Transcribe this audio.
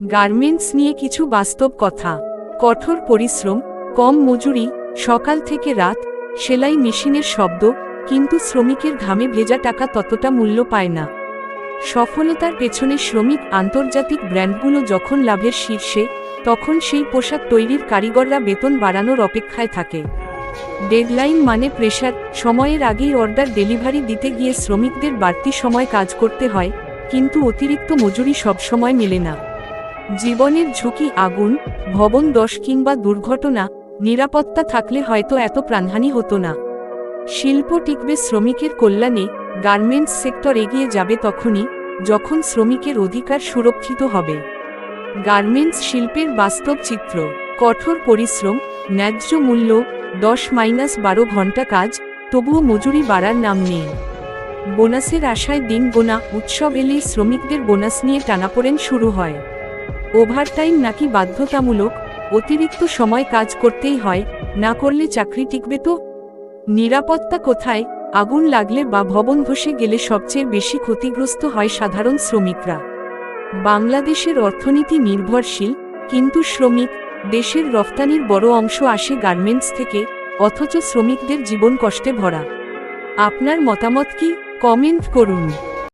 Garments নিয়ে কিছু বাস্তব কথা। কঠোর পরিশ্রম, কম মজুরি, সকাল থেকে রাত, সেলাই মেশিনের শব্দ, কিন্তু শ্রমিকের ঘামে ভেজা টাকা ততটা মূল্য পায় না। সফলতার পেছনে শ্রমিক। আন্তর্জাতিক ব্র্যান্ডগুলো যখন লাভের শীর্ষে, তখন সেই পোশাক তৈরির কারিগররা বেতন বাড়ানোর অপেক্ষায় থাকে। ডেডলাইন মানে প্রেশার, সময়ের আগেই অর্ডার ডেলিভারি দিতে গিয়ে শ্রমিকদের বাড়তি সময় কাজ করতে হয়, কিন্তু অতিরিক্ত মজুরি সবসময় মেলে না। জীবনের ঝুঁকি, আগুন, ভবন ধস কিংবা দুর্ঘটনা, নিরাপত্তা থাকলে হয়তো এত প্রাণহানি হতো না। শিল্প টিকবে শ্রমিকের কল্যাণে। গার্মেন্টস সেক্টর এগিয়ে যাবে তখনই, যখন শ্রমিকের অধিকার সুরক্ষিত হবে। গার্মেন্টস শিল্পের বাস্তব চিত্র। কঠোর পরিশ্রম, ন্যায্য মূল্য, 10-12 ঘন্টা কাজ, তবুও মজুরি বাড়ার নাম নেই। বোনাসের আশায় দিন গোনা, উৎসব এলেই শ্রমিকদের বোনাস নিয়ে টানাপোড়েন শুরু হয়। ওভারটাইম নাকি বাধ্যতামূলক? অতিরিক্ত সময় কাজ করতেই হয়, না করলে চাকরি টিকবে তো? নিরাপত্তা কোথায়? আগুন লাগলে বা ভবন ধসে গেলে সবচেয়ে বেশি ক্ষতিগ্রস্ত হয় সাধারণ শ্রমিকরা। বাংলাদেশের অর্থনীতি নির্ভরশীল, কিন্তু শ্রমিক, দেশের রফতানির বড় অংশ আসে গার্মেন্টস থেকে, অথচ শ্রমিকদের জীবন কষ্টে ভরা। আপনার মতামত কি? কমেন্ট করুন।